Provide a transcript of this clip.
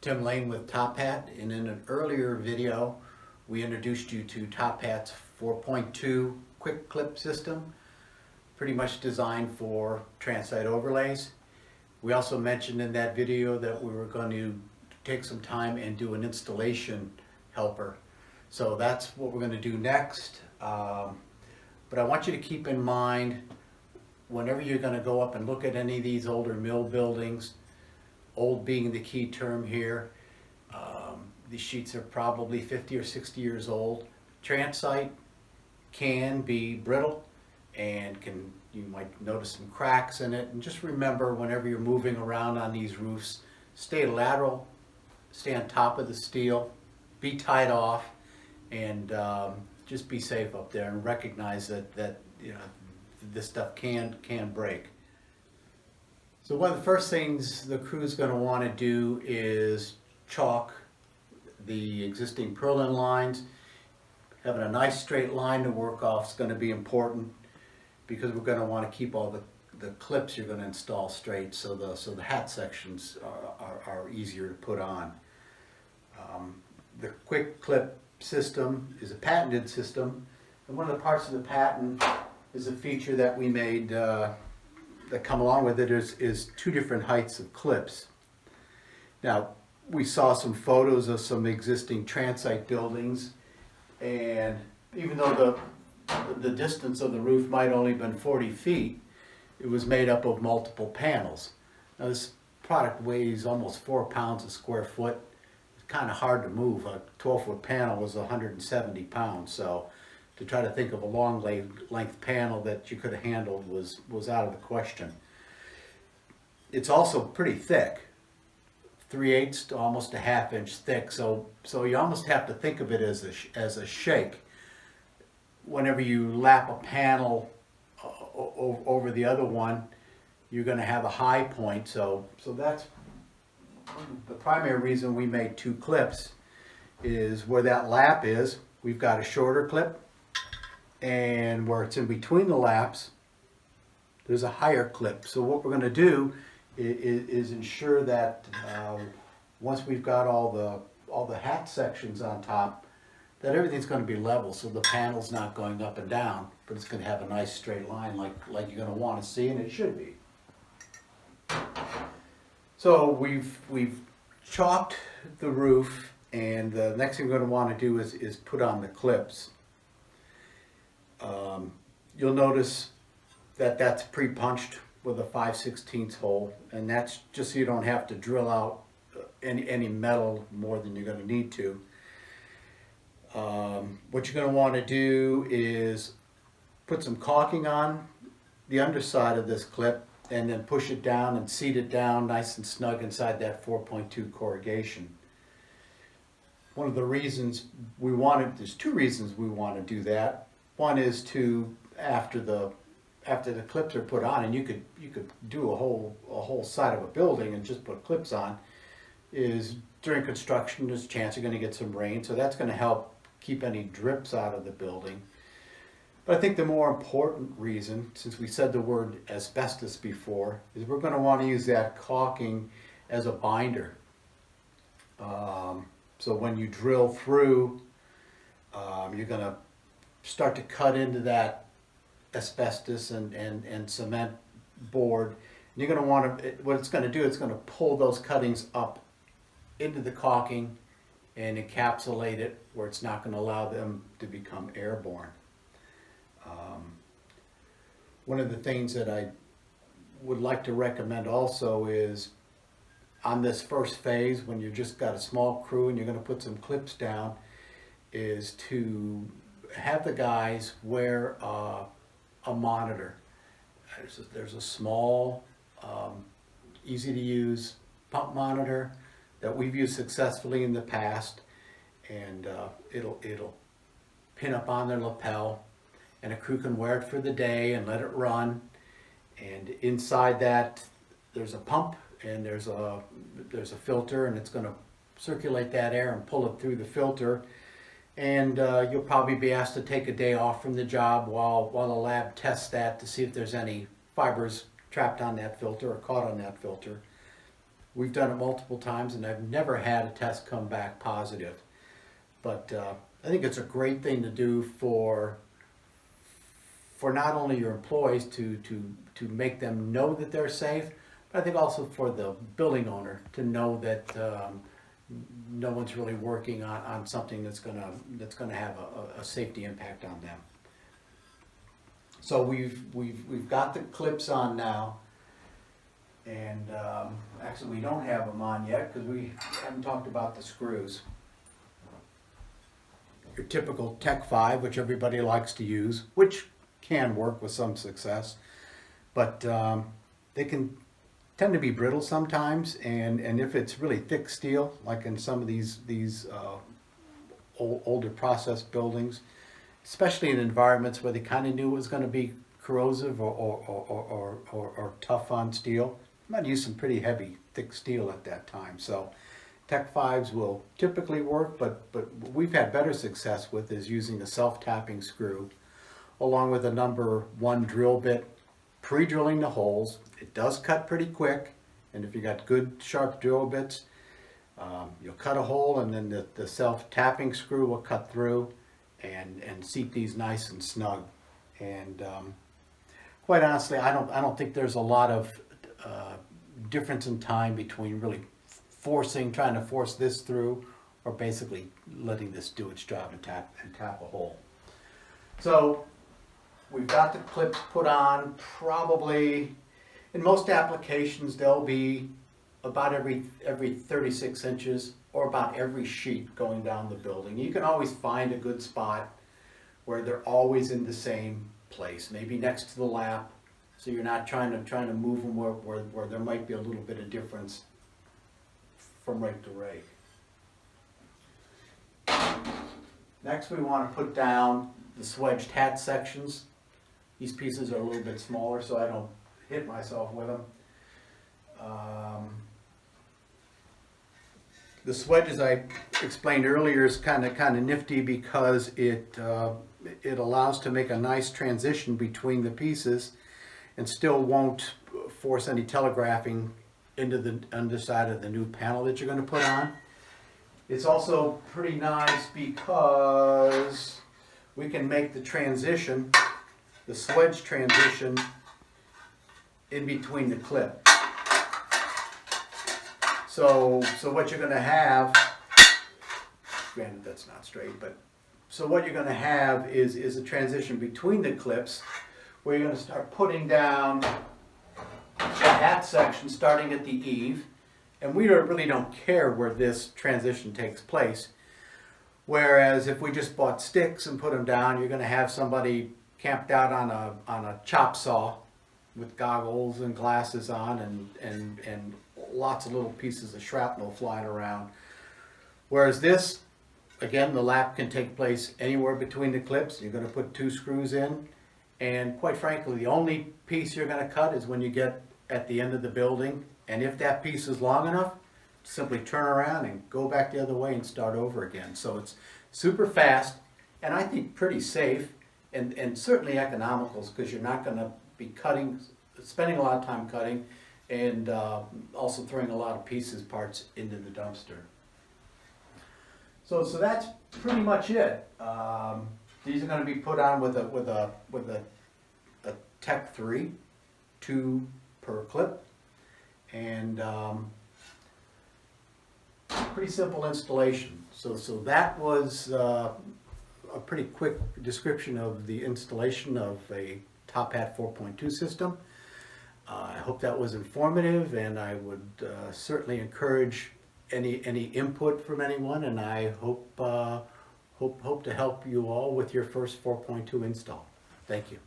Tim Lane with TopHat, and in an earlier video we introduced you to TopHat's 4.2 quick clip system, pretty much designed for transite overlays. We also mentioned in that video that we were going to take some time and do an installation helper. So that's what we're going to do next. But I want you to keep in mind, whenever you're going to go up and look at any of these older mill buildings, old being the key term here, these sheets are probably 50 or 60 years old. Transite can be brittle and you might notice some cracks in it. And just remember, whenever you're moving around on these roofs, stay lateral, stay on top of the steel, be tied off, and just be safe up there, and recognize that you know, this stuff can break. So one of the first things the crew is going to want to do is chalk the existing purlin lines. Having a nice straight line to work off is going to be important, because we're going to want to keep all the clips you're going to install straight, so the hat sections are easier to put on. The quick clip system is a patented system, and one of the parts of the patent is a feature that we made that come along with it is two different heights of clips. Now, we saw some photos of some existing transite buildings, and even though the distance of the roof might only have been 40 feet, it was made up of multiple panels. Now, this product weighs almost 4 pounds a square foot. It's kind of hard to move. A 12-foot panel was 170 pounds, so to try to think of a long length panel that you could have handled was out of the question. It's also pretty thick, 3/8 to almost a ½ inch thick, so you almost have to think of it as a shake. Whenever you lap a panel over the other one, you're going to have a high point. So that's the primary reason we made two clips, is where that lap is, we've got a shorter clip, and where it's in between the laps, there's a higher clip. So what we're going to do is ensure that once we've got all the hat sections on top, that everything's going to be level, so the panel's not going up and down, but it's going to have a nice straight line like you're going to want to see, and it should be. So we've chalked the roof, and the next thing we're going to want to do is put on the clips. You'll notice that that's pre-punched with a 5/16 hole, and that's just so you don't have to drill out any metal more than you're going to need to. What you're going to want to do is put some caulking on the underside of this clip, and then push it down and seat it down nice and snug inside that 4.2 corrugation. One of the reasons there's two reasons we want to do that. One is to, after the clips are put on, and you could do a whole side of a building and just put clips on, is during construction there's a chance you're going to get some rain, so that's going to help keep any drips out of the building. But I think the more important reason, since we said the word asbestos before, is we're going to want to use that caulking as a binder. So when you drill through, you're going to start to cut into that asbestos and cement board. And you're going to want to, what it's going to do, it's going to pull those cuttings up into the caulking and encapsulate it where it's not going to allow them to become airborne. One of the things that I would like to recommend also is, on this first phase, when you've just got a small crew and you're going to put some clips down, is to have the guys wear a monitor. There's a small, easy to use pump monitor that we've used successfully in the past, and it'll pin up on their lapel, and a crew can wear it for the day and let it run. And inside that there's a pump, and there's a filter, and it's going to circulate that air and pull it through the filter. And you'll probably be asked to take a day off from the job while the lab tests that to see if there's any fibers trapped on that filter or caught on that filter. We've done it multiple times and I've never had a test come back positive. But I think it's a great thing to do for not only your employees to make them know that they're safe, but I think also for the building owner to know that no one's really working on something that's gonna have a safety impact on them. So we've got the clips on now, and actually we don't have them on yet because we haven't talked about the screws. Your typical Tech 5, which everybody likes to use, which can work with some success, but they can tend to be brittle sometimes, and if it's really thick steel, like in some of these older process buildings, especially in environments where they kind of knew it was going to be corrosive or tough on steel, you might use some pretty heavy, thick steel at that time. So Tech 5s will typically work, but what we've had better success with is using the self-tapping screw along with a number 1 drill bit, pre-drilling the holes. It does cut pretty quick, and if you got good sharp drill bits, you'll cut a hole and then the self-tapping screw will cut through and seat these nice and snug. And quite honestly, I don't think there's a lot of difference in time between really trying to force this through, or basically letting this do its job and tap a hole. So we've got the clips put on. Probably in most applications they'll be about every 36 inches or about every sheet going down the building. You can always find a good spot where they're always in the same place, maybe next to the lap, so you're not trying to move them where there might be a little bit of difference from rake to rake. Next we want to put down the swedged hat sections. These pieces are a little bit smaller so I don't hit myself with them. The swedge, as I explained earlier, is kind of nifty because it allows to make a nice transition between the pieces and still won't force any telegraphing into the underside of the new panel that you're going to put on. It's also pretty nice because we can make the transition, the swedge transition, in between the clip. So what you're going to have, granted that's not straight, but so what you're going to have is a transition between the clips where you're going to start putting down the hat section starting at the eave, and we really don't care where this transition takes place. Whereas if we just bought sticks and put them down, you're going to have somebody camped out on a chop saw with goggles and glasses on and lots of little pieces of shrapnel flying around. Whereas this, again, the lap can take place anywhere between the clips. You're going to put 2 screws in, and quite frankly, the only piece you're going to cut is when you get at the end of the building, and if that piece is long enough, simply turn around and go back the other way and start over again. So it's super fast, and I think pretty safe, and certainly economical, because you're not going to be spending a lot of time cutting, and also throwing a lot of parts into the dumpster. So that's pretty much it. These are going to be put on with a Tech 3, 2 per clip, and pretty simple installation. So that was a pretty quick description of the installation of a TopHat 4.2 system. I hope that was informative, and I would certainly encourage any input from anyone, and I hope to help you all with your first 4.2 install. Thank you.